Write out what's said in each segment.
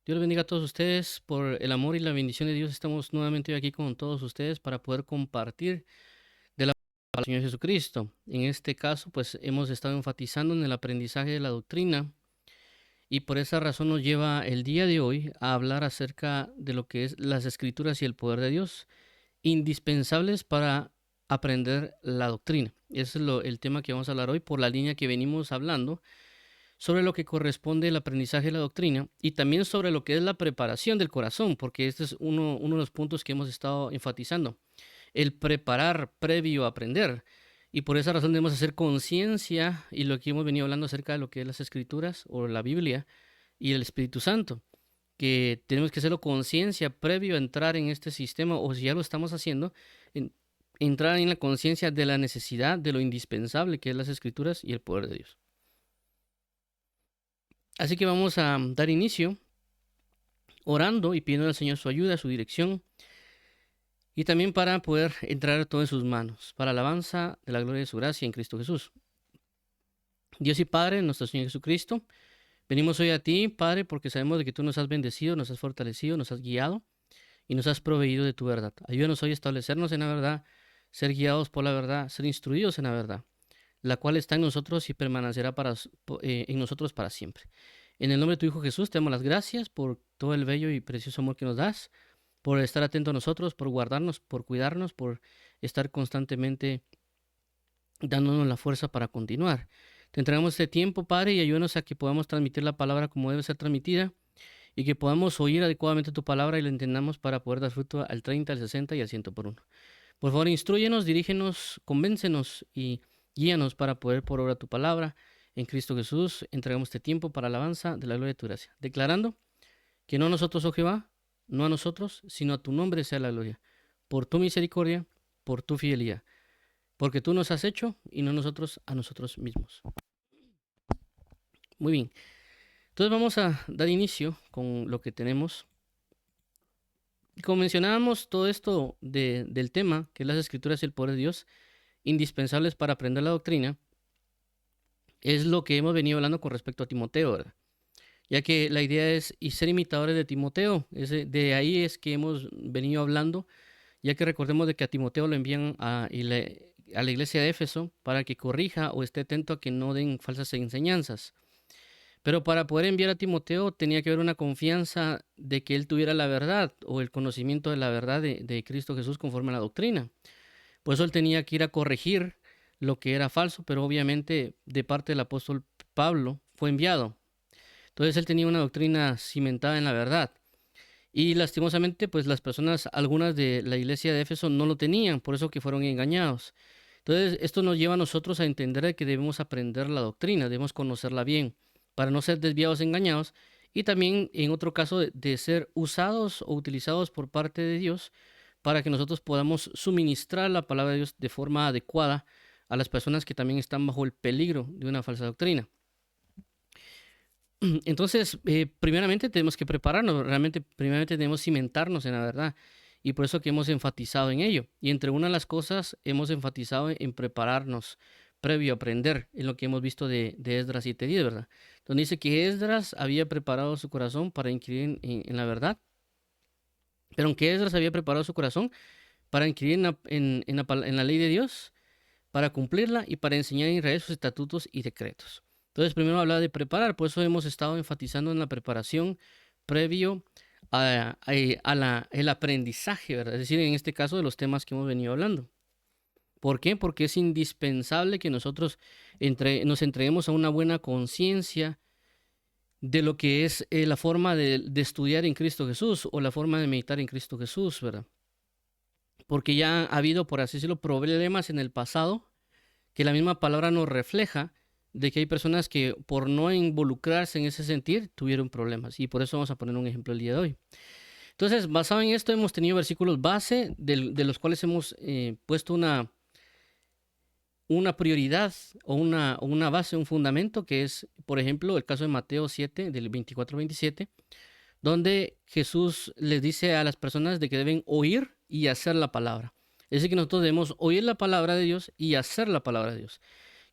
Dios les bendiga a todos ustedes. Por el amor y la bendición de Dios estamos nuevamente hoy aquí con todos ustedes para poder compartir de la palabra del Señor Jesucristo. En este caso, pues hemos estado enfatizando en el aprendizaje de la doctrina y por esa razón nos lleva el día de hoy a hablar acerca de lo que es las Escrituras y el poder de Dios, indispensables para aprender la doctrina. Ese es el tema que vamos a hablar hoy por la línea que venimos hablando sobre lo que corresponde el aprendizaje de la doctrina y también sobre lo que es la preparación del corazón, porque este es uno de los puntos que hemos estado enfatizando, el preparar previo a aprender. Y por esa razón debemos hacer conciencia y lo que hemos venido hablando acerca de lo que es las escrituras o la Biblia y el Espíritu Santo, que tenemos que hacerlo conciencia previo a entrar en este sistema, o si ya lo estamos haciendo, entrar en la conciencia de la necesidad, de lo indispensable que es las escrituras y el poder de Dios. Así que vamos a dar inicio orando y pidiendo al Señor su ayuda, su dirección y también para poder entrar todo en sus manos, para alabanza de la gloria de su gracia en Cristo Jesús. Dios y Padre, nuestro Señor Jesucristo, venimos hoy a ti, Padre, porque sabemos de que tú nos has bendecido, nos has fortalecido, nos has guiado y nos has proveído de tu verdad. Ayúdanos hoy a establecernos en la verdad, ser guiados por la verdad, ser instruidos en la verdad, la cual está en nosotros y permanecerá en nosotros para siempre. En el nombre de tu Hijo Jesús, te damos las gracias por todo el bello y precioso amor que nos das, por estar atento a nosotros, por guardarnos, por cuidarnos, por estar constantemente dándonos la fuerza para continuar. Te entregamos este tiempo, Padre, y ayúdanos a que podamos transmitir la palabra como debe ser transmitida y que podamos oír adecuadamente tu palabra y la entendamos para poder dar fruto al 30, al 60 y al 100 por uno. Por favor, instrúyenos, dirígenos, convéncenos y guíanos para poder por obra tu palabra. En Cristo Jesús entregamos este tiempo para alabanza de la gloria de tu gracia, declarando que no a nosotros, oh Jehová, no a nosotros, sino a tu nombre sea la gloria, por tu misericordia, por tu fidelidad, porque tú nos has hecho y no nosotros a nosotros mismos. Muy bien, entonces vamos a dar inicio con lo que tenemos. Y como mencionábamos, todo esto del tema, que es las escrituras y el poder de Dios, indispensables para aprender la doctrina, es lo que hemos venido hablando con respecto a Timoteo, ¿verdad? Ya que la idea es y ser imitadores de Timoteo. De ahí es que hemos venido hablando, ya que recordemos de que a Timoteo lo envían a la iglesia de Éfeso para que corrija o esté atento a que no den falsas enseñanzas. Pero para poder enviar a Timoteo tenía que haber una confianza de que él tuviera la verdad o el conocimiento de la verdad de Cristo Jesús conforme a la doctrina. Por eso él tenía que ir a corregir lo que era falso, pero obviamente de parte del apóstol Pablo fue enviado. Entonces él tenía una doctrina cimentada en la verdad. Y lastimosamente, pues las personas, algunas de la iglesia de Éfeso no lo tenían, por eso que fueron engañados. Entonces esto nos lleva a nosotros a entender que debemos aprender la doctrina, debemos conocerla bien, para no ser desviados, engañados, y también en otro caso de ser usados o utilizados por parte de Dios para que nosotros podamos suministrar la palabra de Dios de forma adecuada a las personas que también están bajo el peligro de una falsa doctrina. Entonces, primeramente tenemos que prepararnos, realmente primeramente debemos cimentarnos en la verdad y por eso que hemos enfatizado en ello. Y entre una de las cosas hemos enfatizado en prepararnos previo a aprender, en lo que hemos visto de Esdras 7:10, ¿verdad? Donde dice que Esdras había preparado su corazón para inquirir en la verdad, pero aunque Esdras había preparado su corazón para inquirir en la ley de Dios, para cumplirla y para enseñar en Israel sus estatutos y decretos. Entonces, primero habla de preparar, por eso hemos estado enfatizando en la preparación previo el aprendizaje, ¿verdad? Es decir, en este caso de los temas que hemos venido hablando. ¿Por qué? Porque es indispensable que nosotros nos entreguemos a una buena conciencia de lo que es la forma de estudiar en Cristo Jesús o la forma de meditar en Cristo Jesús, ¿verdad? Porque ya ha habido, por así decirlo, problemas en el pasado que la misma palabra nos refleja de que hay personas que por no involucrarse en ese sentir tuvieron problemas. Y por eso vamos a poner un ejemplo el día de hoy. Entonces, basado en esto, hemos tenido versículos base de los cuales hemos puesto una prioridad o una base, un fundamento, que es, por ejemplo, el caso de Mateo 7, del 24-27, donde Jesús les dice a las personas de que deben oír y hacer la palabra. Es decir, que nosotros debemos oír la palabra de Dios y hacer la palabra de Dios.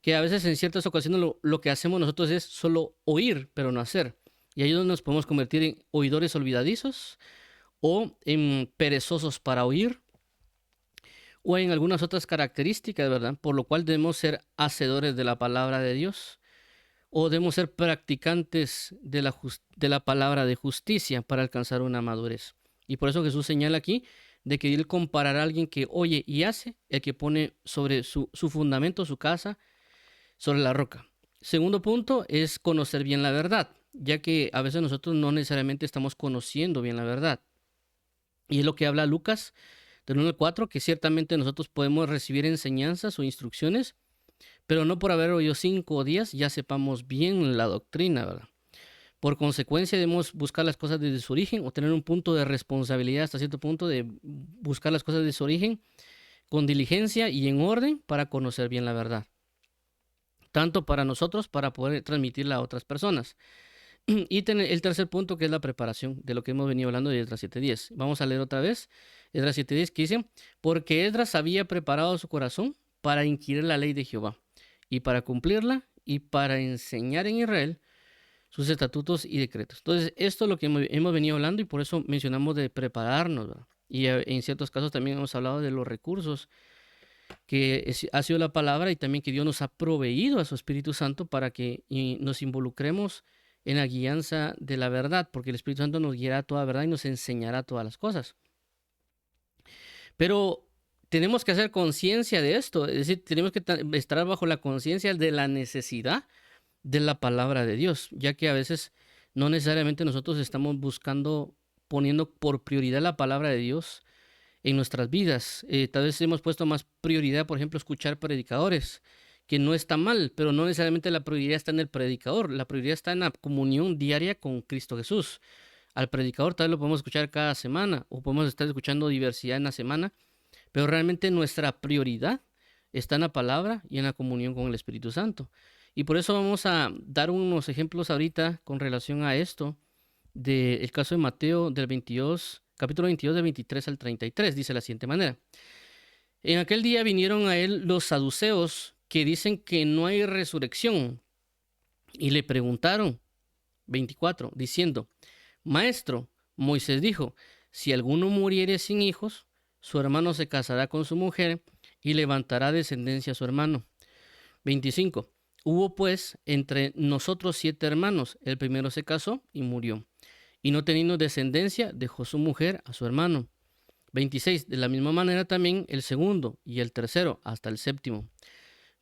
Que a veces en ciertas ocasiones lo que hacemos nosotros es solo oír, pero no hacer. Y ahí es donde nos podemos convertir en oidores olvidadizos o en perezosos para oír o en algunas otras características, ¿verdad? Por lo cual debemos ser hacedores de la palabra de Dios o debemos ser practicantes de la palabra de justicia para alcanzar una madurez. Y por eso Jesús señala aquí de que Él comparará a alguien que oye y hace, el que pone sobre su fundamento, su casa, sobre la roca. Segundo punto es conocer bien la verdad, ya que a veces nosotros no necesariamente estamos conociendo bien la verdad. Y es lo que habla Lucas del 1 al 4, que ciertamente nosotros podemos recibir enseñanzas o instrucciones, pero no por haber oído 5 o 10 ya sepamos bien la doctrina, ¿verdad? Por consecuencia debemos buscar las cosas desde su origen o tener un punto de responsabilidad hasta cierto punto de buscar las cosas desde su origen con diligencia y en orden para conocer bien la verdad. Tanto para nosotros para poder transmitirla a otras personas. Y el tercer punto, que es la preparación de lo que hemos venido hablando de Esdras 7:10. Vamos a leer otra vez Esdras 7:10, que dice: porque Esdras había preparado su corazón para inquirir la ley de Jehová y para cumplirla y para enseñar en Israel sus estatutos y decretos. Entonces, esto es lo que hemos venido hablando y por eso mencionamos de prepararnos, ¿verdad? Y en ciertos casos también hemos hablado de los recursos que ha sido la palabra y también que Dios nos ha proveído a su Espíritu Santo para que nos involucremos en la guianza de la verdad, porque el Espíritu Santo nos guiará a toda verdad y nos enseñará todas las cosas. Pero tenemos que hacer conciencia de esto, es decir, tenemos que estar bajo la conciencia de la necesidad de la palabra de Dios, ya que a veces no necesariamente nosotros estamos poniendo por prioridad la palabra de Dios en nuestras vidas. Tal vez hemos puesto más prioridad, por ejemplo, escuchar predicadores, que no está mal, pero no necesariamente la prioridad está en el predicador, la prioridad está en la comunión diaria con Cristo Jesús. Al predicador tal vez lo podemos escuchar cada semana o podemos estar escuchando diversidad en la semana, pero realmente nuestra prioridad está en la palabra y en la comunión con el Espíritu Santo. Y por eso vamos a dar unos ejemplos ahorita con relación a esto, del caso de Mateo del 22, capítulo 22, del 23 al 33, dice de la siguiente manera. En aquel día vinieron a él los saduceos que dicen que no hay resurrección y le preguntaron, 24, diciendo: Maestro, Moisés dijo, si alguno muriere sin hijos, su hermano se casará con su mujer y levantará descendencia a su hermano. 25. Hubo pues entre nosotros 7 hermanos, el primero se casó y murió, y no teniendo descendencia dejó su mujer a su hermano. 26. De la misma manera también el segundo y el tercero hasta el séptimo.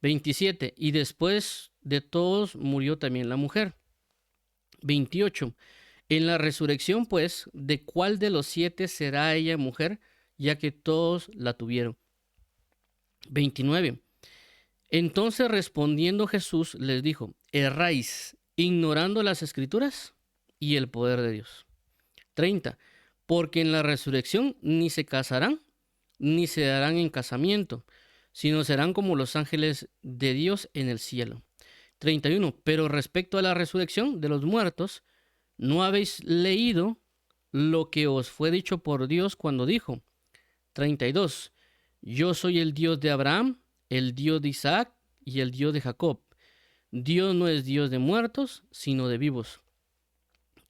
27. Y después de todos murió también la mujer. 28. En la resurrección, pues, ¿de cuál de los 7 será ella mujer, ya que todos la tuvieron? 29. Entonces respondiendo Jesús les dijo: erráis, ignorando las Escrituras y el poder de Dios. 30. Porque en la resurrección ni se casarán, ni se darán en casamiento, sino serán como los ángeles de Dios en el cielo. 31. Pero respecto a la resurrección de los muertos, ¿no habéis leído lo que os fue dicho por Dios cuando dijo? 32. Yo soy el Dios de Abraham, el Dios de Isaac y el Dios de Jacob. Dios no es Dios de muertos, sino de vivos.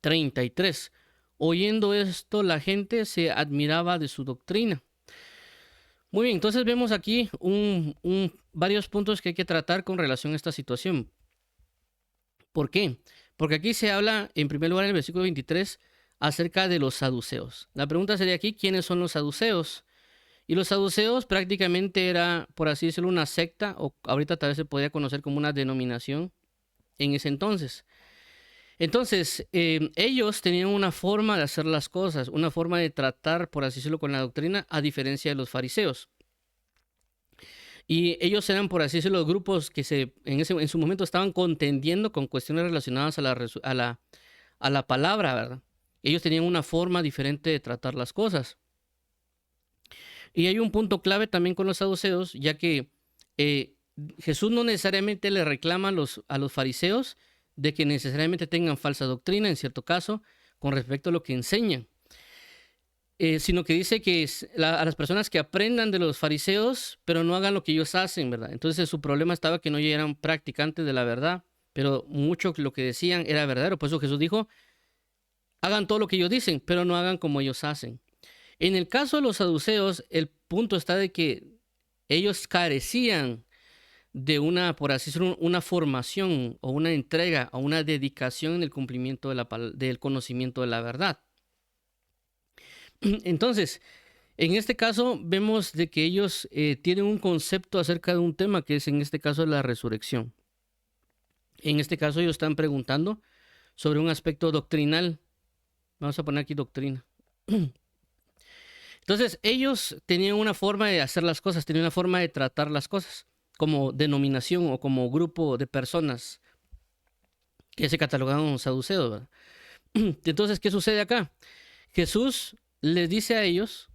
33. Oyendo esto, la gente se admiraba de su doctrina. Muy bien, entonces vemos aquí varios puntos que hay que tratar con relación a esta situación. ¿Por qué? Porque aquí se habla, en primer lugar, en el versículo 23, acerca de los saduceos. La pregunta sería aquí, ¿quiénes son los saduceos? Y los saduceos prácticamente era, por así decirlo, una secta, o ahorita tal vez se podía conocer como una denominación en ese entonces. Entonces, ellos tenían una forma de hacer las cosas, una forma de tratar, por así decirlo, con la doctrina, a diferencia de los fariseos. Y ellos eran, por así decirlo, grupos que en su momento estaban contendiendo con cuestiones relacionadas a la palabra, ¿verdad? Ellos tenían una forma diferente de tratar las cosas. Y hay un punto clave también con los saduceos, ya que Jesús no necesariamente le reclama a los fariseos de que necesariamente tengan falsa doctrina, en cierto caso, con respecto a lo que enseñan. Sino que dice que a las personas que aprendan de los fariseos, pero no hagan lo que ellos hacen, ¿verdad? Entonces su problema estaba que no eran practicantes de la verdad, pero mucho lo que decían era verdadero. Por eso Jesús dijo, hagan todo lo que ellos dicen, pero no hagan como ellos hacen. En el caso de los saduceos, el punto está de que ellos carecían de una, por así decirlo, una formación o una entrega o una dedicación en el cumplimiento del conocimiento de la verdad. Entonces, en este caso vemos de que ellos tienen un concepto acerca de un tema que es en este caso la resurrección. En este caso ellos están preguntando sobre un aspecto doctrinal. Vamos a poner aquí doctrina. Entonces, ellos tenían una forma de hacer las cosas, tenían una forma de tratar las cosas, como denominación o como grupo de personas que se catalogaban saduceos, ¿verdad? Entonces, ¿qué sucede acá? Jesús les dice a ellos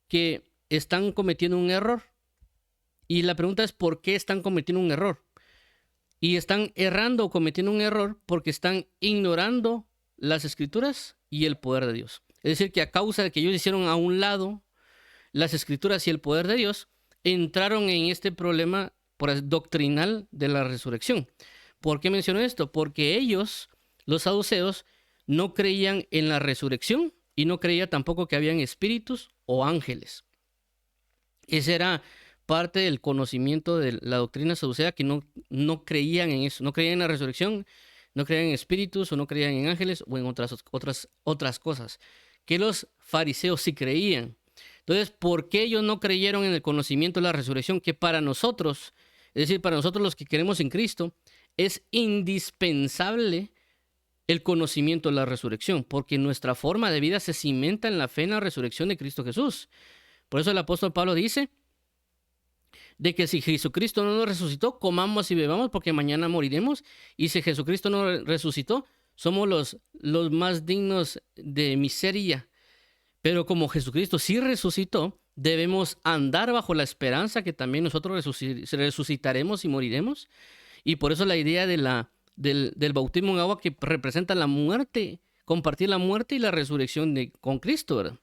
que están cometiendo un error. Y la pregunta es, ¿por qué están cometiendo un error? Y están errando o cometiendo un error porque están ignorando las escrituras y el poder de Dios. Es decir, que a causa de que ellos hicieron a un lado las escrituras y el poder de Dios, entraron en este problema doctrinal de la resurrección. ¿Por qué menciono esto? Porque ellos, los saduceos, no creían en la resurrección y no creían tampoco que habían espíritus o ángeles. Ese era parte del conocimiento de la doctrina saducea, que no creían en eso, no creían en la resurrección, no creían en espíritus o no creían en ángeles o en otras cosas, que los fariseos sí creían. Entonces, ¿por qué ellos no creyeron en el conocimiento de la resurrección? Que para nosotros, es decir, para nosotros los que creemos en Cristo, es indispensable el conocimiento de la resurrección, porque nuestra forma de vida se cimenta en la fe en la resurrección de Cristo Jesús. Por eso el apóstol Pablo dice de que si Jesucristo no nos resucitó, comamos y bebamos porque mañana moriremos. Y si Jesucristo no resucitó, somos los más dignos de miseria. Pero como Jesucristo sí resucitó, debemos andar bajo la esperanza que también nosotros resucitaremos y moriremos. Y por eso la idea del bautismo en agua, que representa la muerte, compartir la muerte y la resurrección con Cristo, ¿verdad?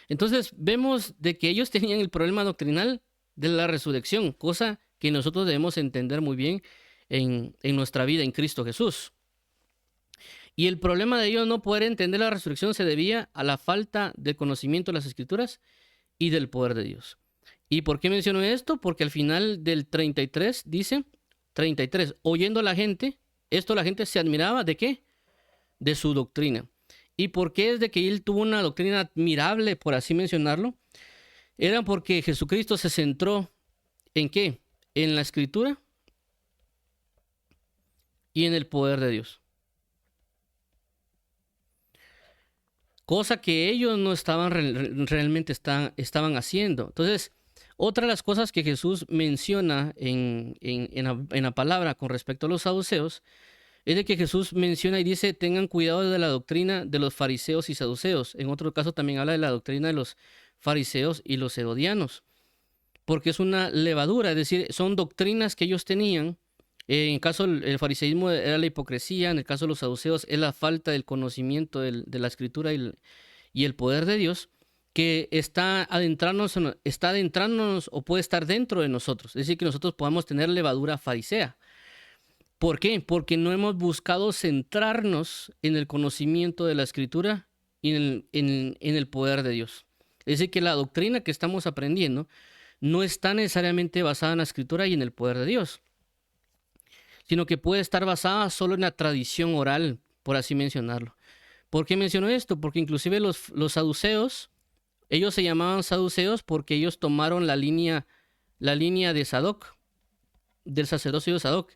Entonces vemos de que ellos tenían el problema doctrinal de la resurrección, cosa que nosotros debemos entender muy bien en nuestra vida en Cristo Jesús. Y el problema de ellos no poder entender la resurrección se debía a la falta de conocimiento de las Escrituras y del poder de Dios. ¿Y por qué menciono esto? Porque al final del 33 dice, 33, oyendo a la gente, la gente se admiraba ¿de qué? De su doctrina. ¿Y por qué es de que él tuvo una doctrina admirable, por así mencionarlo? Era porque Jesucristo se centró ¿en qué? En la Escritura y en el poder de Dios. Cosa que ellos no estaban realmente estaban haciendo. Entonces, otra de las cosas que Jesús menciona en la palabra con respecto a los saduceos es de que Jesús menciona y dice, tengan cuidado de la doctrina de los fariseos y saduceos. En otro caso también habla de la doctrina de los fariseos y los herodianos, porque es una levadura, es decir, son doctrinas que ellos tenían. En el caso del fariseísmo era la hipocresía, en el caso de los saduceos es la falta del conocimiento de la escritura y el poder de Dios, que está adentrándonos o puede estar dentro de nosotros. Es decir, que nosotros podamos tener levadura farisea. ¿Por qué? Porque no hemos buscado centrarnos en el conocimiento de la escritura y en el poder de Dios. Es decir, que la doctrina que estamos aprendiendo no está necesariamente basada en la escritura y en el poder de Dios, sino que puede estar basada solo en la tradición oral, por así mencionarlo. ¿Por qué menciono esto? Porque inclusive los saduceos, ellos se llamaban saduceos porque ellos tomaron la línea de Sadoc, del sacerdocio de Sadoc,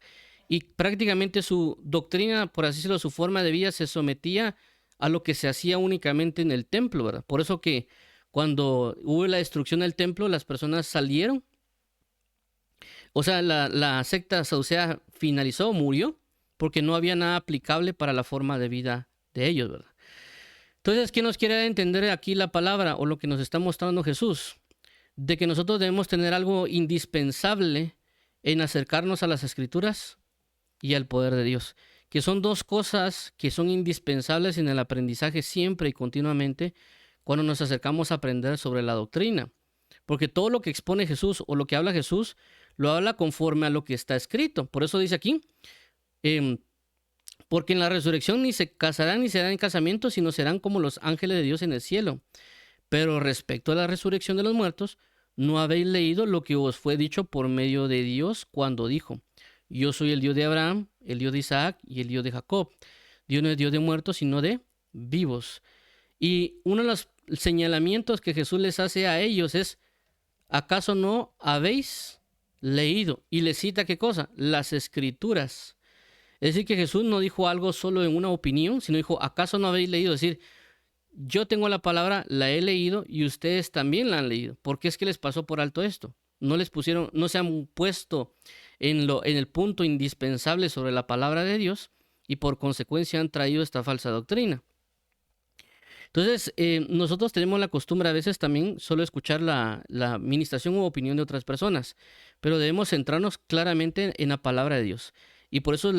y prácticamente su doctrina, por así decirlo, su forma de vida se sometía a lo que se hacía únicamente en el templo, ¿verdad? Por eso que cuando hubo la destrucción del templo, las personas salieron. O sea, la secta saducea finalizó, murió, porque no había nada aplicable para la forma de vida de ellos, ¿verdad? Entonces, ¿qué nos quiere entender aquí la palabra o lo que nos está mostrando Jesús? De que nosotros debemos tener algo indispensable en acercarnos a las Escrituras y al poder de Dios, que son dos cosas que son indispensables en el aprendizaje siempre y continuamente cuando nos acercamos a aprender sobre la doctrina. Porque todo lo que expone Jesús o lo que habla Jesús, lo habla conforme a lo que está escrito. Por eso dice aquí, Porque en la resurrección ni se casarán ni serán en casamiento, sino serán como los ángeles de Dios en el cielo. Pero respecto a la resurrección de los muertos, no habéis leído lo que os fue dicho por medio de Dios cuando dijo: Yo soy el Dios de Abraham, el Dios de Isaac y el Dios de Jacob. Dios no es Dios de muertos, sino de vivos. Y uno de los señalamientos que Jesús les hace a ellos es: ¿acaso no habéis leído? Y les cita ¿qué cosa? Las escrituras. Es decir, que Jesús no dijo algo solo en una opinión, sino dijo: ¿acaso no habéis leído? Es decir, yo tengo la palabra, la he leído y ustedes también la han leído. ¿Por qué es que les pasó por alto esto? No les pusieron, no se han puesto en el punto indispensable sobre la palabra de Dios y por consecuencia han traído esta falsa doctrina. Entonces, nosotros tenemos la costumbre a veces también solo escuchar la ministración u opinión de otras personas, pero debemos centrarnos claramente en la palabra de Dios. Y por eso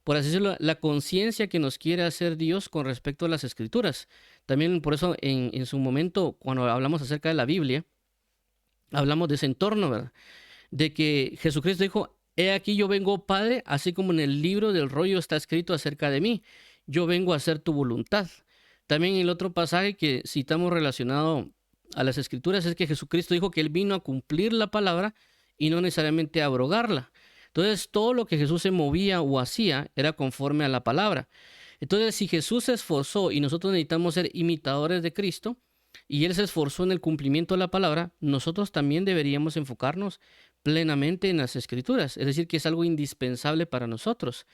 por así decirlo, la conciencia que nos quiere hacer Dios con respecto a las Escrituras. También por eso en su momento, cuando hablamos acerca de la Biblia, hablamos de ese entorno, ¿verdad? De que Jesucristo dijo: He aquí yo vengo, Padre, así como en el libro del rollo está escrito acerca de mí. Yo vengo a hacer tu voluntad. También el otro pasaje que citamos relacionado a las Escrituras es que Jesucristo dijo que Él vino a cumplir la palabra y no necesariamente a abrogarla. Entonces, todo lo que Jesús se movía o hacía era conforme a la palabra. Entonces, si Jesús se esforzó y nosotros necesitamos ser imitadores de Cristo, y Él se esforzó en el cumplimiento de la palabra, nosotros también deberíamos enfocarnos plenamente en las Escrituras. Es decir, que es algo indispensable para nosotros.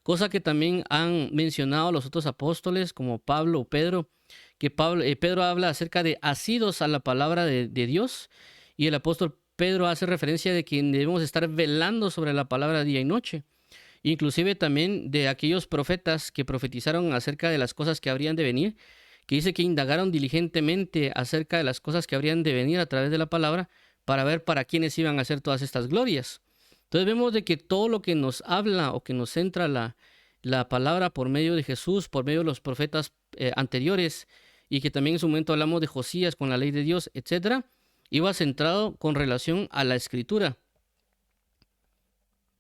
Cosa que también han mencionado los otros apóstoles, como Pablo o Pedro, que Pedro habla acerca de asidos a la palabra de Dios, y el apóstol Pedro hace referencia de que debemos estar velando sobre la palabra día y noche. Inclusive también de aquellos profetas que profetizaron acerca de las cosas que habrían de venir, que dice que indagaron diligentemente acerca de las cosas que habrían de venir a través de la palabra para ver para quiénes iban a hacer todas estas glorias. Entonces vemos de que todo lo que nos habla o que nos centra la palabra por medio de Jesús, por medio de los profetas anteriores, y que también en su momento hablamos de Josías con la ley de Dios, etcétera, iba centrado con relación a la Escritura.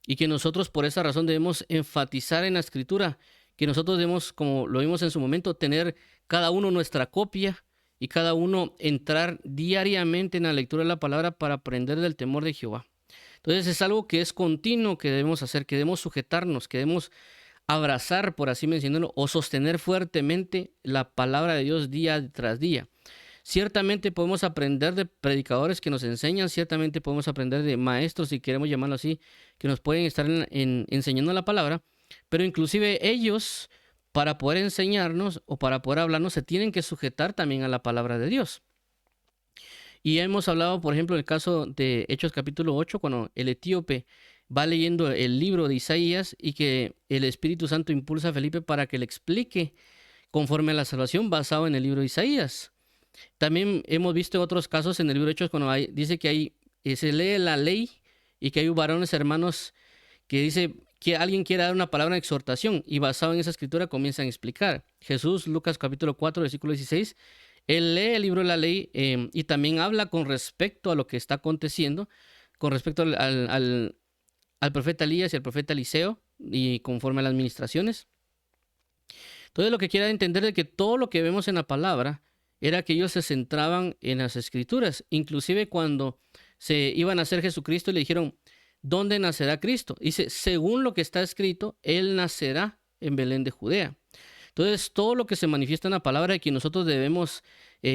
Y que nosotros por esa razón debemos enfatizar en la Escritura, que nosotros debemos, como lo vimos en su momento, tener cada uno nuestra copia y cada uno entrar diariamente en la lectura de la palabra para aprender del temor de Jehová. Entonces es algo que es continuo que debemos hacer, que debemos sujetarnos, que debemos abrazar, por así mencionarlo, o sostener fuertemente la palabra de Dios día tras día. Ciertamente podemos aprender de predicadores que nos enseñan, ciertamente podemos aprender de maestros, si queremos llamarlo así, que nos pueden estar enseñando la palabra, pero inclusive ellos, para poder enseñarnos o para poder hablarnos, se tienen que sujetar también a la palabra de Dios. Y hemos hablado, por ejemplo, en el caso de Hechos capítulo 8, cuando el etíope va leyendo el libro de Isaías y que el Espíritu Santo impulsa a Felipe para que le explique conforme a la salvación basado en el libro de Isaías. También hemos visto otros casos en el libro de Hechos cuando dice que se lee la ley y que hay varones hermanos que dice que alguien quiere dar una palabra de exhortación y basado en esa escritura comienzan a explicar. Jesús, Lucas capítulo 4, versículo 16, él lee el libro de la ley y también habla con respecto a lo que está aconteciendo, con respecto al profeta Elías y al profeta Eliseo y conforme a las ministraciones. Entonces lo que quiero entender es que todo lo que vemos en la palabra era que ellos se centraban en las escrituras. Inclusive cuando se iban a hacer Jesucristo le dijeron: ¿dónde nacerá Cristo? Dice: según lo que está escrito, Él nacerá en Belén de Judea. Entonces todo lo que se manifiesta en la palabra y que nosotros debemos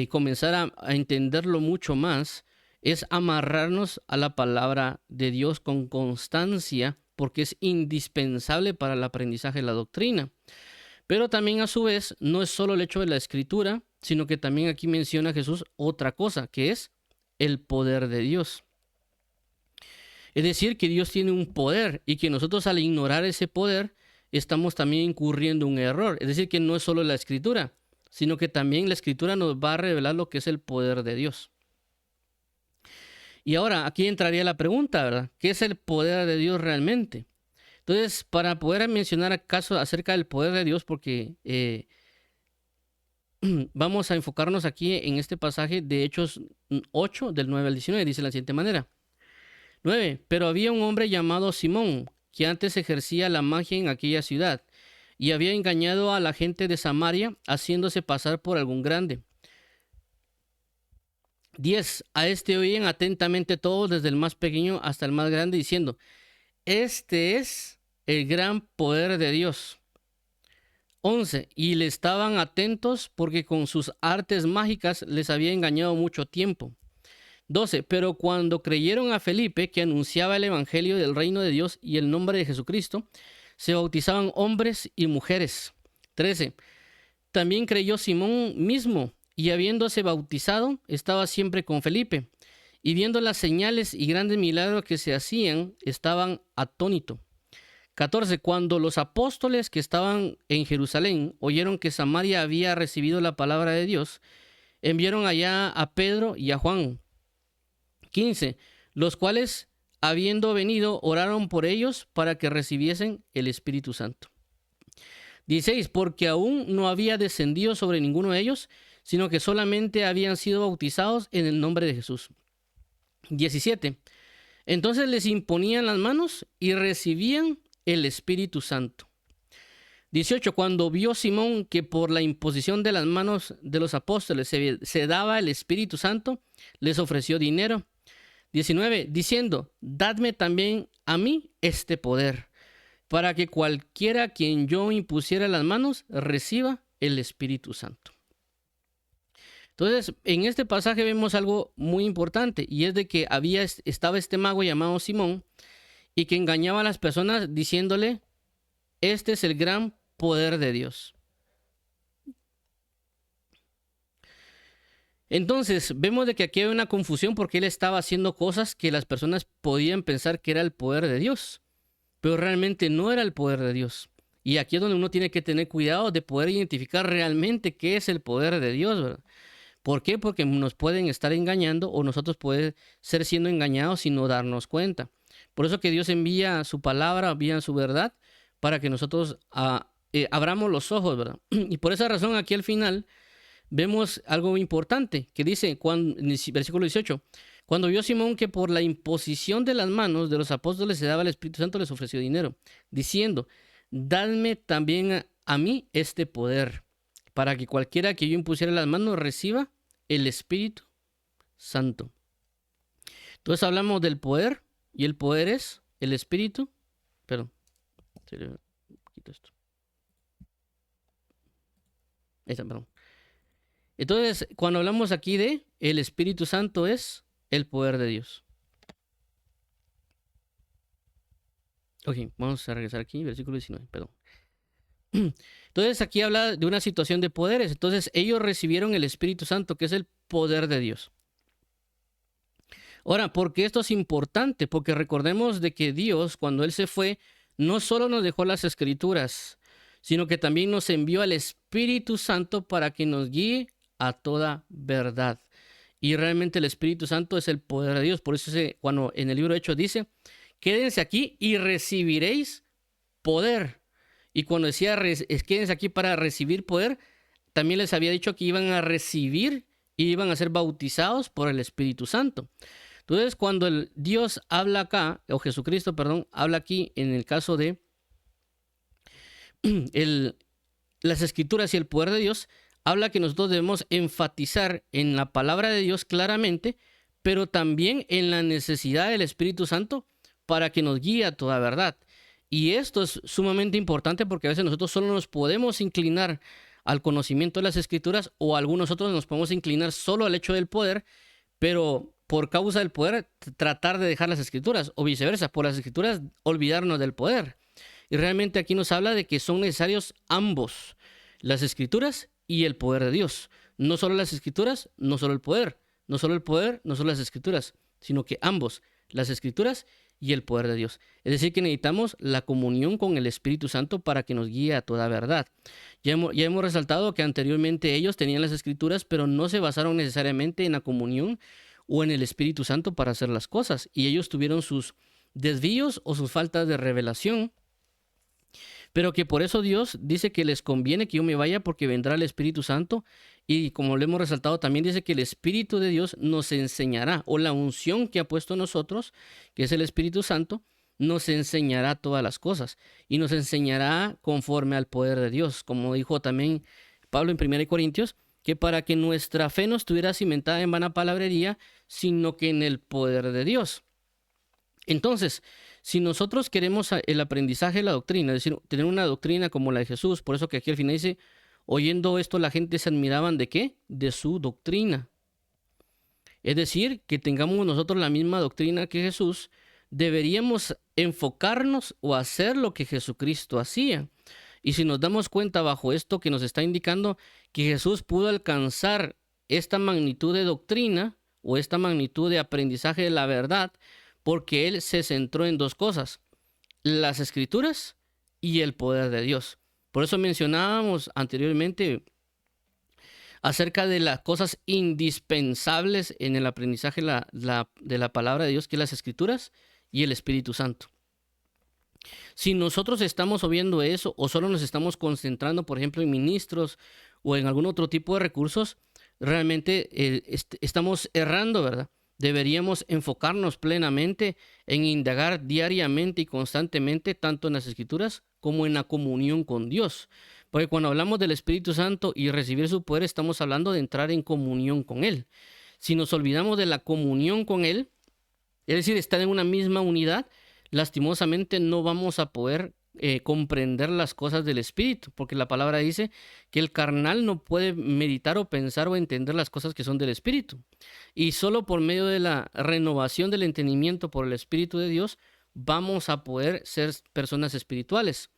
comenzar a entenderlo mucho más es amarrarnos a la palabra de Dios con constancia, porque es indispensable para el aprendizaje de la doctrina. Pero también a su vez no es solo el hecho de la escritura, sino que también aquí menciona Jesús otra cosa, que es el poder de Dios. Es decir, que Dios tiene un poder y que nosotros al ignorar ese poder estamos también incurriendo en un error. Es decir, que no es solo la escritura, sino que también la escritura nos va a revelar lo que es el poder de Dios. Y ahora aquí entraría la pregunta, ¿verdad? ¿Qué es el poder de Dios realmente? Entonces, para poder mencionar acaso acerca del poder de Dios, porque vamos a enfocarnos aquí en este pasaje de Hechos 8, del 9 al 19, dice de la siguiente manera. 9. Pero había un hombre llamado Simón, que antes ejercía la magia en aquella ciudad. y había engañado a la gente de Samaria, haciéndose pasar por algún grande. 10. A este oían atentamente todos, desde el más pequeño hasta el más grande, diciendo: este es el gran poder de Dios. 11. Y le estaban atentos porque con sus artes mágicas les había engañado mucho tiempo. 12. Pero cuando creyeron a Felipe, que anunciaba el evangelio del reino de Dios y el nombre de Jesucristo, se bautizaban hombres y mujeres. 13. También creyó Simón mismo, y habiéndose bautizado, estaba siempre con Felipe. Y viendo las señales y grandes milagros que se hacían, estaban atónitos. 14. Cuando los apóstoles que estaban en Jerusalén oyeron que Samaria había recibido la palabra de Dios, enviaron allá a Pedro y a Juan. 15. Los cuales, habiendo venido, oraron por ellos para que recibiesen el Espíritu Santo. 16. Porque aún no había descendido sobre ninguno de ellos, sino que solamente habían sido bautizados en el nombre de Jesús. 17. Entonces les imponían las manos y recibían el Espíritu Santo. 18. Cuando vio Simón que por la imposición de las manos de los apóstoles se daba el Espíritu Santo, les ofreció dinero. 19. Diciendo: dadme también a mí este poder, para que cualquiera a quien yo impusiera las manos reciba el Espíritu Santo. Entonces, en este pasaje vemos algo muy importante, y es de que estaba este mago llamado Simón, y que engañaba a las personas diciéndole: este es el gran poder de Dios. Entonces, vemos de que aquí hay una confusión porque él estaba haciendo cosas que las personas podían pensar que era el poder de Dios, pero realmente no era el poder de Dios. Y aquí es donde uno tiene que tener cuidado de poder identificar realmente qué es el poder de Dios, ¿verdad? ¿Por qué? Porque nos pueden estar engañando, o nosotros podemos ser siendo engañados sin no darnos cuenta. Por eso que Dios envía su palabra, envía su verdad, para que nosotros abramos los ojos, ¿verdad? Y por esa razón aquí al final vemos algo importante que dice en el versículo 18: cuando vio Simón que por la imposición de las manos de los apóstoles se daba el Espíritu Santo, les ofreció dinero, diciendo: dadme también a mí este poder, para que cualquiera que yo impusiera las manos reciba el Espíritu Santo. Entonces hablamos del poder, y el poder es el Espíritu. Perdón, quito esto. Perdón. Entonces, cuando hablamos aquí de el Espíritu Santo, es el poder de Dios. Ok, vamos a regresar aquí, versículo 19, perdón. Entonces, aquí habla de una situación de poderes. Entonces, ellos recibieron el Espíritu Santo, que es el poder de Dios. Ahora, ¿por qué esto es importante? Porque recordemos de que Dios, cuando Él se fue, no solo nos dejó las Escrituras, sino que también nos envió al Espíritu Santo para que nos guíe a toda verdad. Y realmente el Espíritu Santo es el poder de Dios. Por eso cuando en el libro de Hechos dice: quédense aquí y recibiréis poder. Y cuando decía quédense aquí para recibir poder, también les había dicho que iban a recibir y iban a ser bautizados por el Espíritu Santo. Entonces, cuando Dios habla acá, o Jesucristo, perdón, habla aquí en el caso de las Escrituras y el poder de Dios, habla que nosotros debemos enfatizar en la palabra de Dios claramente, pero también en la necesidad del Espíritu Santo para que nos guíe a toda verdad. Y esto es sumamente importante porque a veces nosotros solo nos podemos inclinar al conocimiento de las Escrituras, o algunos otros nos podemos inclinar solo al hecho del poder, pero por causa del poder tratar de dejar las Escrituras, o viceversa, por las Escrituras olvidarnos del poder. Y realmente aquí nos habla de que son necesarios ambos, las Escrituras y el poder de Dios. No solo las Escrituras, no solo el poder, no solo el poder, no solo las Escrituras, sino que ambos, las Escrituras y el poder de Dios. Es decir, que necesitamos la comunión con el Espíritu Santo para que nos guíe a toda verdad. Ya hemos resaltado que anteriormente ellos tenían las Escrituras, pero no se basaron necesariamente en la comunión o en el Espíritu Santo para hacer las cosas. Y ellos tuvieron sus desvíos o sus faltas de revelación. Pero que por eso Dios dice que les conviene que yo me vaya, porque vendrá el Espíritu Santo. Y como le hemos resaltado, también dice que el Espíritu de Dios nos enseñará, o la unción que ha puesto en nosotros, que es el Espíritu Santo, nos enseñará todas las cosas y nos enseñará conforme al poder de Dios, como dijo también Pablo en 1 Corintios, que para que nuestra fe no estuviera cimentada en vana palabrería, sino que en el poder de Dios. Entonces, si nosotros queremos el aprendizaje de la doctrina, es decir, tener una doctrina como la de Jesús, por eso que aquí al final dice, oyendo esto la gente se admiraban ¿de qué? De su doctrina. Es decir, que tengamos nosotros la misma doctrina que Jesús, deberíamos enfocarnos o hacer lo que Jesucristo hacía. Y si nos damos cuenta bajo esto que nos está indicando que Jesús pudo alcanzar esta magnitud de doctrina o esta magnitud de aprendizaje de la verdad, porque Él se centró en dos cosas, las Escrituras y el poder de Dios. Por eso mencionábamos anteriormente acerca de las cosas indispensables en el aprendizaje de la palabra de Dios, que es las Escrituras y el Espíritu Santo. Si nosotros estamos oyendo eso o solo nos estamos concentrando, por ejemplo, en ministros o en algún otro tipo de recursos, realmente estamos errando, ¿verdad? Deberíamos enfocarnos plenamente en indagar diariamente y constantemente tanto en las Escrituras como en la comunión con Dios. Porque cuando hablamos del Espíritu Santo y recibir su poder, estamos hablando de entrar en comunión con Él. Si nos olvidamos de la comunión con Él, es decir, estar en una misma unidad, lastimosamente no vamos a poder comprender las cosas del Espíritu, porque la palabra dice que el carnal no puede meditar o pensar o entender las cosas que son del Espíritu. Y solo por medio de la renovación del entendimiento por el Espíritu de Dios, vamos a poder ser personas espirituales.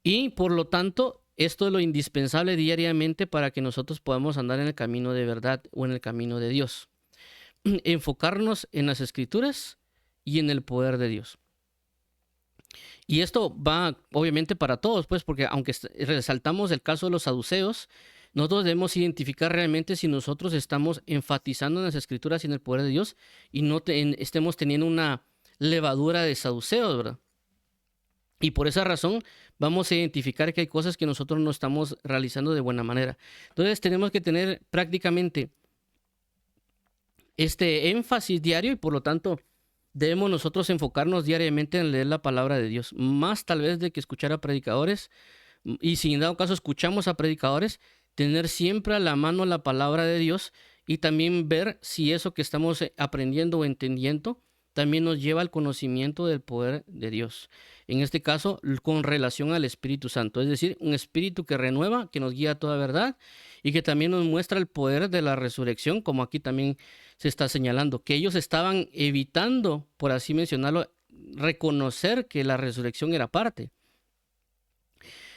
Y por lo tanto, esto es lo indispensable diariamente para que nosotros podamos andar en el camino de verdad o en el camino de Dios. Enfocarnos en las Escrituras y en el poder de Dios. Y esto va obviamente para todos, pues, porque aunque resaltamos el caso de los saduceos, nosotros debemos identificar realmente si nosotros estamos enfatizando en las Escrituras y en el poder de Dios y no estemos teniendo una levadura de saduceos, ¿verdad? Y por esa razón vamos a identificar que hay cosas que nosotros no estamos realizando de buena manera. Entonces tenemos que tener prácticamente este énfasis diario y por lo tanto debemos nosotros enfocarnos diariamente en leer la palabra de Dios, más tal vez de que escuchar a predicadores. Y si en dado caso escuchamos a predicadores, tener siempre a la mano la palabra de Dios y también ver si eso que estamos aprendiendo o entendiendo también nos lleva al conocimiento del poder de Dios. En este caso, con relación al Espíritu Santo, es decir, un espíritu que renueva, que nos guía a toda verdad y que también nos muestra el poder de la resurrección, como aquí también se está señalando, que ellos estaban evitando, por así mencionarlo, reconocer que la resurrección era parte.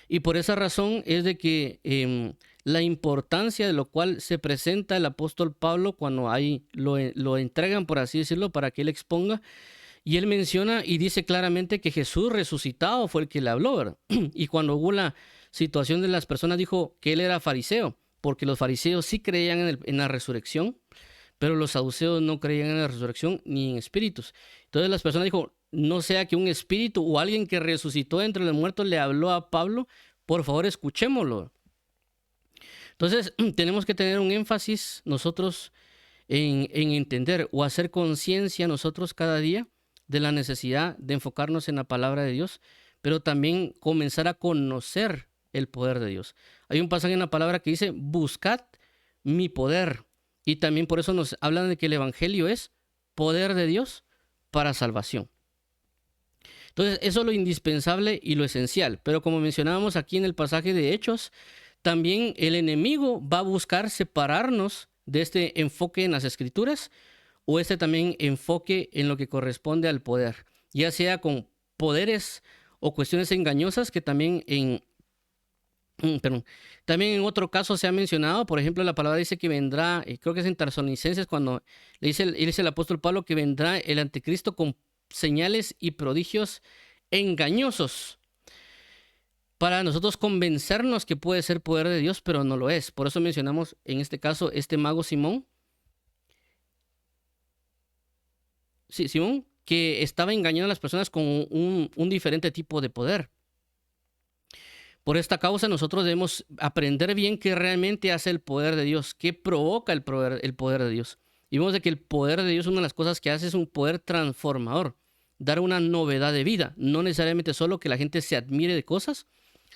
Y por esa razón es de que la importancia de lo cual se presenta el apóstol Pablo cuando ahí lo entregan, por así decirlo, para que él exponga. Y él menciona y dice claramente que Jesús resucitado fue el que le habló, ¿verdad? Y cuando hubo la situación de las personas, dijo que él era fariseo, porque los fariseos sí creían en la resurrección, pero los saduceos no creían en la resurrección ni en espíritus. Entonces las personas dijo, no sea que un espíritu o alguien que resucitó entre los muertos le habló a Pablo, por favor escuchémoslo. Entonces tenemos que tener un énfasis nosotros en entender o hacer conciencia nosotros cada día de la necesidad de enfocarnos en la palabra de Dios, pero también comenzar a conocer el poder de Dios. Hay un pasaje en la palabra que dice, buscad mi poder. Y también por eso nos hablan de que el evangelio es poder de Dios para salvación. Entonces, eso es lo indispensable y lo esencial. Pero como mencionábamos aquí en el pasaje de Hechos, también el enemigo va a buscar separarnos de este enfoque en las Escrituras o este también enfoque en lo que corresponde al poder, ya sea con poderes o cuestiones engañosas que también también en otro caso se ha mencionado. Por ejemplo, la palabra dice que vendrá, creo que es en Tesalonicenses, cuando dice el apóstol Pablo que vendrá el anticristo con señales y prodigios engañosos para nosotros convencernos que puede ser poder de Dios, pero no lo es. Por eso mencionamos en este caso este mago Simón. Sí, Simón, que estaba engañando a las personas con un diferente tipo de poder. Por esta causa nosotros debemos aprender bien qué realmente hace el poder de Dios, qué provoca el poder de Dios. Y vemos de que el poder de Dios, una de las cosas que hace es un poder transformador. dar una novedad de vida. No necesariamente solo que la gente se admire de cosas,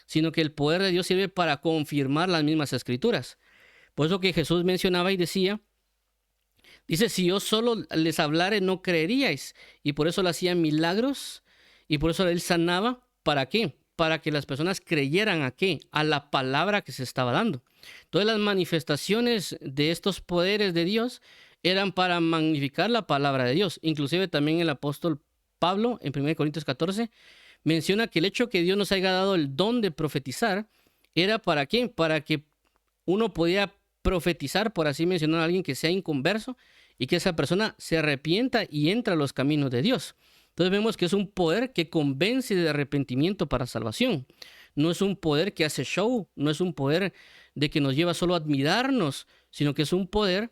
sino que el poder de Dios sirve para confirmar las mismas escrituras. Por eso que Jesús mencionaba y decía, dice, si yo solo les hablare no creeríais. Y por eso le hacían milagros y por eso él sanaba. ¿Para qué? Para que las personas creyeran a qué, a la palabra que se estaba dando. Todas las manifestaciones de estos poderes de Dios eran para magnificar la palabra de Dios. Inclusive también el apóstol Pablo en 1 Corintios 14 menciona que el hecho que Dios nos haya dado el don de profetizar era para qué, para que uno podía profetizar, por así mencionar, a alguien que sea inconverso y que esa persona se arrepienta y entra a los caminos de Dios. Entonces vemos que es un poder que convence de arrepentimiento para salvación. No es un poder que hace show, no es un poder de que nos lleva solo a admirarnos, sino que es un poder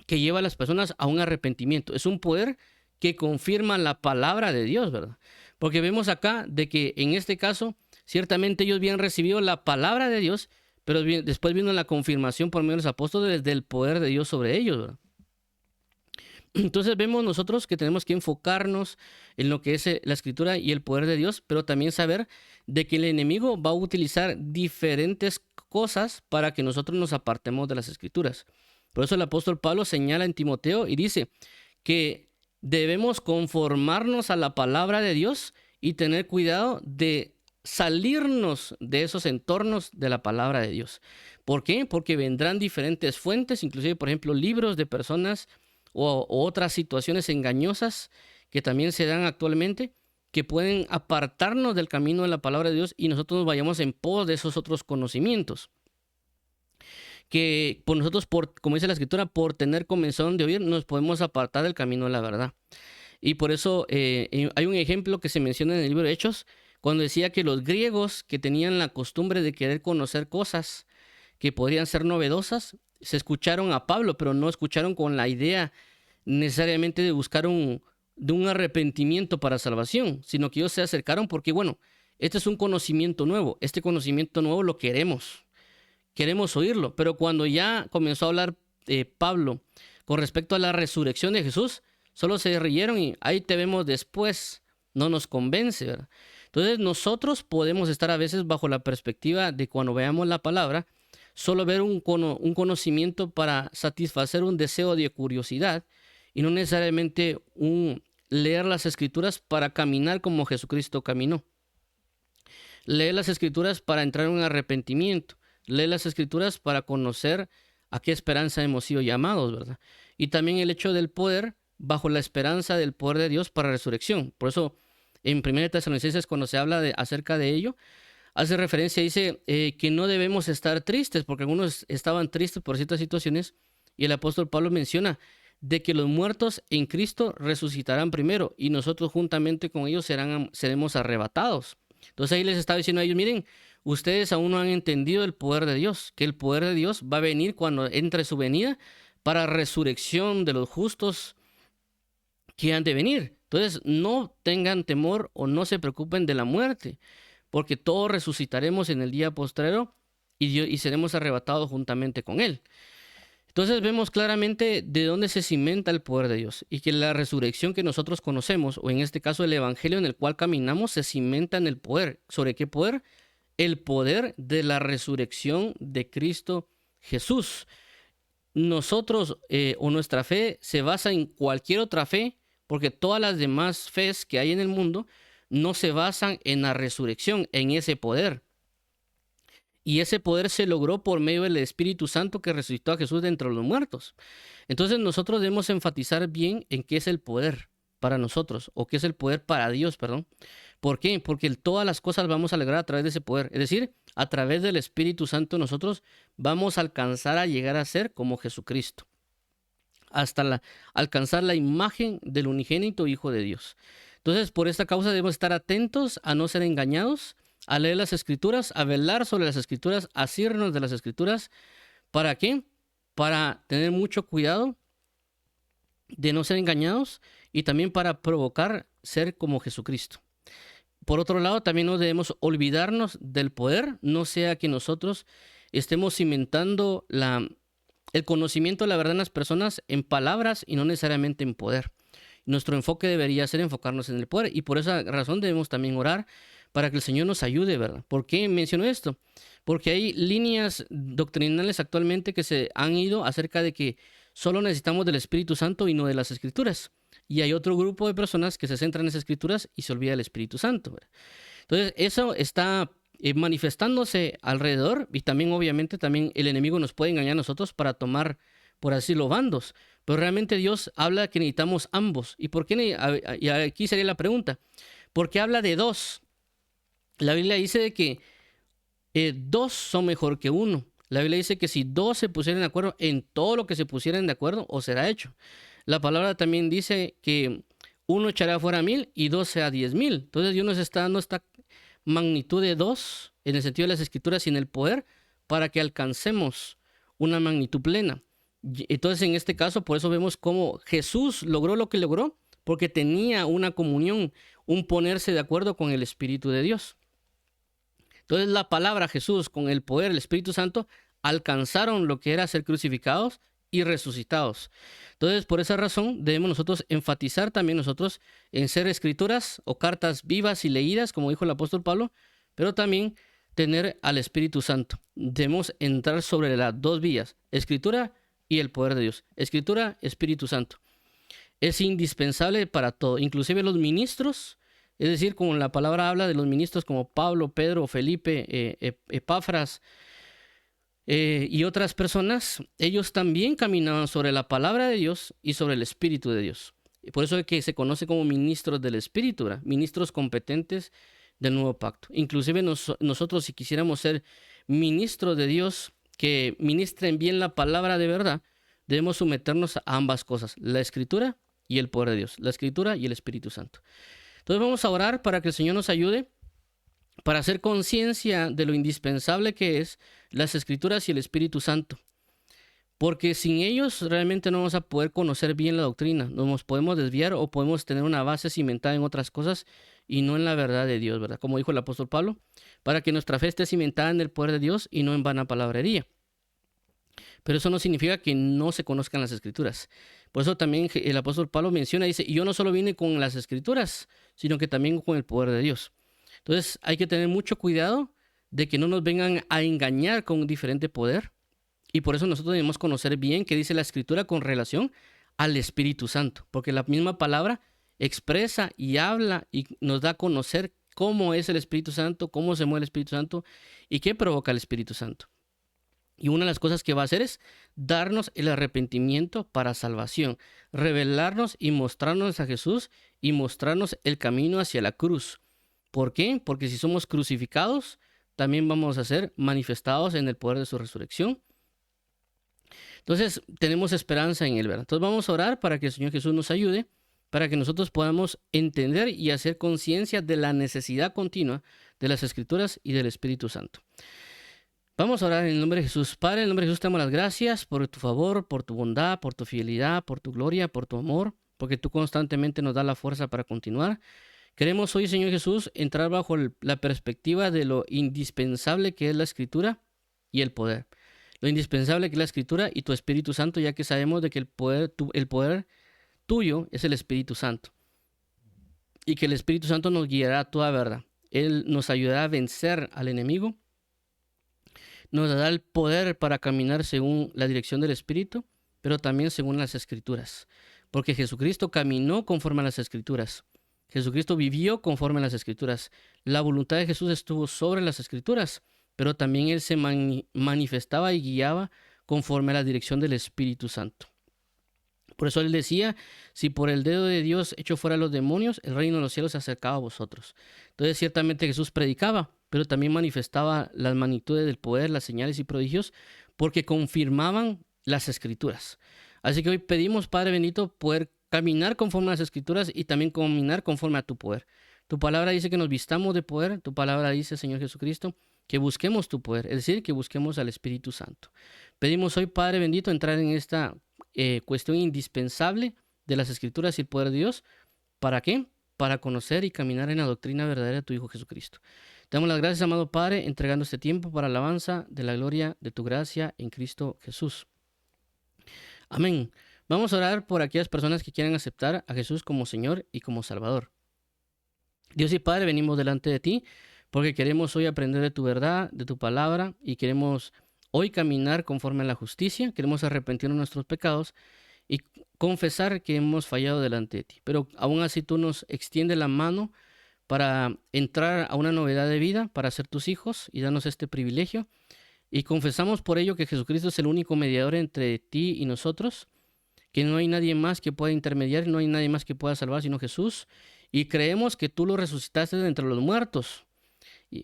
que lleva a las personas a un arrepentimiento. Es un poder que confirma la palabra de Dios, ¿verdad? Porque vemos acá de que en este caso, ciertamente ellos habían recibido la palabra de Dios, pero después vino la confirmación por medio de los apóstoles del poder de Dios sobre ellos, ¿verdad? Entonces vemos nosotros que tenemos que enfocarnos en lo que es la escritura y el poder de Dios, pero también saber de que el enemigo va a utilizar diferentes cosas para que nosotros nos apartemos de las escrituras. Por eso el apóstol Pablo señala en Timoteo y dice que debemos conformarnos a la palabra de Dios y tener cuidado de salirnos de esos entornos de la palabra de Dios. ¿Por qué? Porque vendrán diferentes fuentes, inclusive, por ejemplo, libros de personas o otras situaciones engañosas que también se dan actualmente, que pueden apartarnos del camino de la palabra de Dios y nosotros nos vayamos en pos de esos otros conocimientos. Que por nosotros, como dice la escritura, por tener comezón de oír, nos podemos apartar del camino de la verdad. Y por eso hay un ejemplo que se menciona en el libro de Hechos, cuando decía que los griegos que tenían la costumbre de querer conocer cosas que podrían ser novedosas, se escucharon a Pablo, pero no escucharon con la idea necesariamente de buscar un arrepentimiento para salvación, sino que ellos se acercaron porque, bueno, este es un conocimiento nuevo, este conocimiento nuevo lo queremos oírlo, pero cuando ya comenzó a hablar Pablo con respecto a la resurrección de Jesús, solo se rieron y ahí te vemos después, no nos convence, ¿verdad? Entonces nosotros podemos estar a veces bajo la perspectiva de cuando veamos la palabra, solo ver un conocimiento para satisfacer un deseo de curiosidad y no necesariamente leer las escrituras para caminar como Jesucristo caminó. Leer las escrituras para entrar en un arrepentimiento. Leer las escrituras para conocer a qué esperanza hemos sido llamados, ¿verdad? Y también el hecho del poder bajo la esperanza del poder de Dios para resurrección. Por eso en 1 Tesalonicenses, cuando se habla acerca de ello, hace referencia, dice que no debemos estar tristes, porque algunos estaban tristes por ciertas situaciones, y el apóstol Pablo menciona de que los muertos en Cristo resucitarán primero, y nosotros juntamente con ellos seremos arrebatados. Entonces ahí les estaba diciendo a ellos, miren, ustedes aún no han entendido el poder de Dios, que el poder de Dios va a venir cuando entre su venida para resurrección de los justos que han de venir. Entonces no tengan temor o no se preocupen de la muerte, porque todos resucitaremos en el día postrero y seremos arrebatados juntamente con Él. Entonces vemos claramente de dónde se cimenta el poder de Dios y que la resurrección que nosotros conocemos, o en este caso el evangelio en el cual caminamos, se cimenta en el poder. ¿Sobre qué poder? El poder de la resurrección de Cristo Jesús. Nosotros o nuestra fe se basa en cualquier otra fe, porque todas las demás fes que hay en el mundo no se basan en la resurrección, en ese poder. Y ese poder se logró por medio del Espíritu Santo que resucitó a Jesús de entre los muertos. Entonces nosotros debemos enfatizar bien en qué es el poder para nosotros, o qué es el poder para Dios, perdón. ¿Por qué? Porque todas las cosas vamos a lograr a través de ese poder. Es decir, a través del Espíritu Santo nosotros vamos a alcanzar a llegar a ser como Jesucristo, hasta alcanzar la imagen del unigénito Hijo de Dios. Entonces, por esta causa debemos estar atentos a no ser engañados, a leer las Escrituras, a velar sobre las Escrituras, a asirnos de las Escrituras. ¿Para qué? Para tener mucho cuidado de no ser engañados y también para provocar ser como Jesucristo. Por otro lado, también no debemos olvidarnos del poder, no sea que nosotros estemos cimentando el conocimiento de la verdad en las personas en palabras y no necesariamente en poder. Nuestro enfoque debería ser enfocarnos en el poder. Y por esa razón debemos también orar para que el Señor nos ayude, ¿verdad? ¿Por qué menciono esto? Porque hay líneas doctrinales actualmente que se han ido acerca de que solo necesitamos del Espíritu Santo y no de las Escrituras. Y hay otro grupo de personas que se centran en las Escrituras y se olvida del Espíritu Santo, ¿verdad? Entonces, eso está manifestándose alrededor, y también obviamente también el enemigo nos puede engañar a nosotros para tomar, por así decirlo, bandos. Pero realmente Dios habla que necesitamos ambos. ¿Y por qué? Y aquí sería la pregunta. ¿Por qué habla de dos? La Biblia dice de que dos son mejor que uno. La Biblia dice que si dos se pusieran de acuerdo en todo lo que se pusieran de acuerdo, os será hecho. La palabra también dice que uno echará fuera a 1000 y dos sea 10,000. Entonces Dios nos está dando esta magnitud de dos en el sentido de las Escrituras y en el poder para que alcancemos una magnitud plena. Entonces en este caso por eso vemos cómo Jesús logró lo que logró, porque tenía una comunión, un ponerse de acuerdo con el Espíritu de Dios. Entonces la palabra Jesús con el poder del Espíritu Santo alcanzaron lo que era ser crucificados y resucitados. Entonces por esa razón debemos nosotros enfatizar también nosotros en ser escrituras o cartas vivas y leídas, como dijo el apóstol Pablo, pero también tener al Espíritu Santo. Debemos entrar sobre las dos vías, escritura y el poder de Dios. Escritura, Espíritu Santo. Es indispensable para todo, inclusive los ministros. Es decir, como la palabra habla de los ministros como Pablo, Pedro, Felipe, Epafras y otras personas, ellos también caminaban sobre la palabra de Dios y sobre el Espíritu de Dios. Por eso es que se conoce como ministros del Espíritu, ¿verdad? Ministros competentes del nuevo pacto. Inclusive nosotros, si quisiéramos ser ministros de Dios que ministren bien la palabra de verdad, debemos someternos a ambas cosas, la Escritura y el poder de Dios, la Escritura y el Espíritu Santo. Entonces vamos a orar para que el Señor nos ayude para hacer conciencia de lo indispensable que es las Escrituras y el Espíritu Santo. Porque sin ellos realmente no vamos a poder conocer bien la doctrina. Nos podemos desviar o podemos tener una base cimentada en otras cosas y no en la verdad de Dios, ¿verdad? Como dijo el apóstol Pablo, para que nuestra fe esté cimentada en el poder de Dios y no en vana palabrería. Pero eso no significa que no se conozcan las Escrituras. Por eso también el apóstol Pablo menciona, dice, y yo no solo vine con las Escrituras, sino que también con el poder de Dios. Entonces hay que tener mucho cuidado de que no nos vengan a engañar con un diferente poder. Y por eso nosotros debemos conocer bien qué dice la Escritura con relación al Espíritu Santo. Porque la misma palabra expresa y habla y nos da a conocer cómo es el Espíritu Santo, cómo se mueve el Espíritu Santo y qué provoca el Espíritu Santo. Y una de las cosas que va a hacer es darnos el arrepentimiento para salvación, revelarnos y mostrarnos a Jesús y mostrarnos el camino hacia la cruz. ¿Por qué? Porque si somos crucificados, también vamos a ser manifestados en el poder de su resurrección. Entonces, tenemos esperanza en Él, ¿verdad? Entonces vamos a orar para que el Señor Jesús nos ayude, para que nosotros podamos entender y hacer conciencia de la necesidad continua de las Escrituras y del Espíritu Santo. Vamos a orar en el nombre de Jesús. Padre, en el nombre de Jesús te damos las gracias por tu favor, por tu bondad, por tu fidelidad, por tu gloria, por tu amor, porque tú constantemente nos das la fuerza para continuar. Queremos hoy, Señor Jesús, entrar bajo la perspectiva de lo indispensable que es la Escritura y el poder. Lo indispensable que es la Escritura y tu Espíritu Santo, ya que sabemos de que el poder tuyo es el Espíritu Santo. Y que el Espíritu Santo nos guiará a toda verdad. Él nos ayudará a vencer al enemigo. Nos da el poder para caminar según la dirección del Espíritu, pero también según las Escrituras. Porque Jesucristo caminó conforme a las Escrituras. Jesucristo vivió conforme a las Escrituras. La voluntad de Jesús estuvo sobre las Escrituras, pero también Él se manifestaba y guiaba conforme a la dirección del Espíritu Santo. Por eso Él decía, si por el dedo de Dios echo fuera a los demonios, el reino de los cielos se acercaba a vosotros. Entonces ciertamente Jesús predicaba, pero también manifestaba las magnitudes del poder, las señales y prodigios, porque confirmaban las Escrituras. Así que hoy pedimos, Padre bendito, poder caminar conforme a las Escrituras y también caminar conforme a tu poder. Tu palabra dice que nos vistamos de poder, tu palabra dice, Señor Jesucristo, que busquemos tu poder, es decir, que busquemos al Espíritu Santo. Pedimos hoy, Padre bendito, entrar en esta cuestión indispensable de las Escrituras y el poder de Dios. ¿Para qué? Para conocer y caminar en la doctrina verdadera de tu Hijo Jesucristo. Te damos las gracias, amado Padre, entregando este tiempo para alabanza de la gloria de tu gracia en Cristo Jesús. Amén. Vamos a orar por aquellas personas que quieran aceptar a Jesús como Señor y como Salvador. Dios y Padre, venimos delante de ti porque queremos hoy aprender de tu verdad, de tu palabra, y queremos hoy caminar conforme a la justicia. Queremos arrepentirnos de nuestros pecados y confesar que hemos fallado delante de ti. Pero aún así tú nos extiendes la mano para entrar a una novedad de vida, para ser tus hijos y darnos este privilegio. Y confesamos por ello que Jesucristo es el único mediador entre ti y nosotros, que no hay nadie más que pueda intermediar, no hay nadie más que pueda salvar sino Jesús. Y creemos que tú lo resucitaste de entre los muertos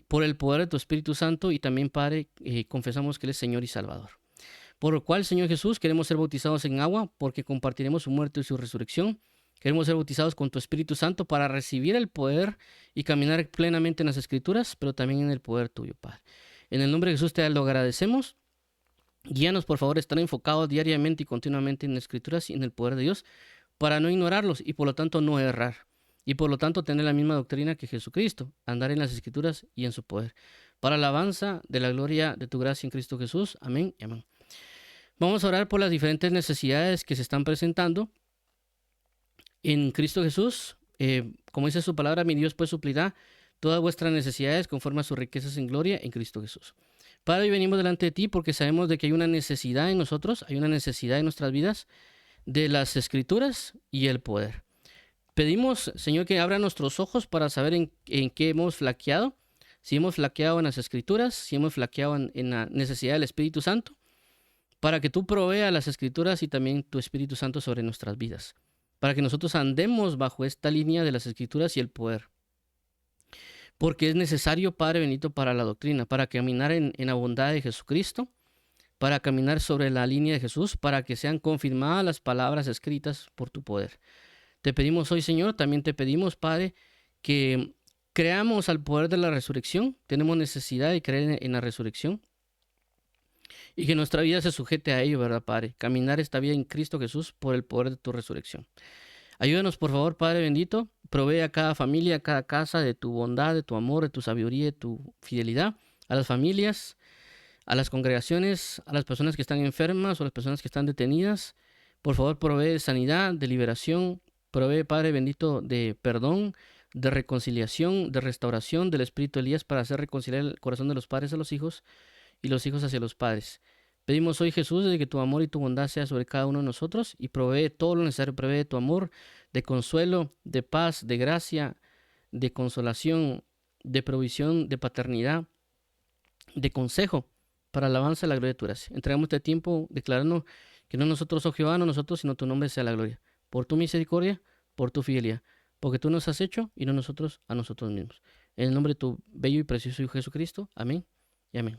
por el poder de tu Espíritu Santo, y también, Padre, confesamos que Él es Señor y Salvador. Por lo cual, Señor Jesús, queremos ser bautizados en agua porque compartiremos su muerte y su resurrección. Queremos ser bautizados con tu Espíritu Santo para recibir el poder y caminar plenamente en las Escrituras, pero también en el poder tuyo, Padre. En el nombre de Jesús te lo agradecemos. Guíanos, por favor, a estar enfocados diariamente y continuamente en las Escrituras y en el poder de Dios para no ignorarlos y por lo tanto no errar. Y por lo tanto tener la misma doctrina que Jesucristo, andar en las Escrituras y en su poder. Para la alabanza de la gloria de tu gracia en Cristo Jesús. Amén y amén. Vamos a orar por las diferentes necesidades que se están presentando en Cristo Jesús. Como dice su palabra, mi Dios pues suplirá todas vuestras necesidades conforme a sus riquezas en gloria en Cristo Jesús. Padre, hoy venimos delante de ti porque sabemos de que hay una necesidad en nosotros, hay una necesidad en nuestras vidas de las Escrituras y el poder. Pedimos, Señor, que abra nuestros ojos para saber en qué hemos flaqueado, si hemos flaqueado en las Escrituras, si hemos flaqueado en la necesidad del Espíritu Santo, para que tú proveas las Escrituras y también tu Espíritu Santo sobre nuestras vidas, para que nosotros andemos bajo esta línea de las Escrituras y el poder. Porque es necesario, Padre bendito, para la doctrina, para caminar en la bondad de Jesucristo, para caminar sobre la línea de Jesús, para que sean confirmadas las palabras escritas por tu poder. Te pedimos hoy, Señor, también te pedimos, Padre, que creamos al poder de la resurrección. Tenemos necesidad de creer en la resurrección y que nuestra vida se sujete a ello, ¿verdad, Padre? Caminar esta vida en Cristo Jesús por el poder de tu resurrección. Ayúdanos, por favor, Padre bendito. Provee a cada familia, a cada casa de tu bondad, de tu amor, de tu sabiduría, de tu fidelidad. A las familias, a las congregaciones, a las personas que están enfermas o a las personas que están detenidas. Por favor, provee sanidad, de liberación. Provee, Padre bendito, de perdón, de reconciliación, de restauración del Espíritu de Elías para hacer reconciliar el corazón de los padres a los hijos y los hijos hacia los padres. Pedimos hoy, Jesús, de que tu amor y tu bondad sea sobre cada uno de nosotros y provee todo lo necesario, provee tu amor de consuelo, de paz, de gracia, de consolación, de provisión, de paternidad, de consejo para la alabanza de la gloria de tu gracia. Entregamos este tiempo declarando que no nosotros, oh Jehová, no nosotros, sino tu nombre sea la gloria. Por tu misericordia, por tu fidelidad, porque tú nos has hecho y no nosotros a nosotros mismos. En el nombre de tu bello y precioso Hijo Jesucristo. Amén y amén.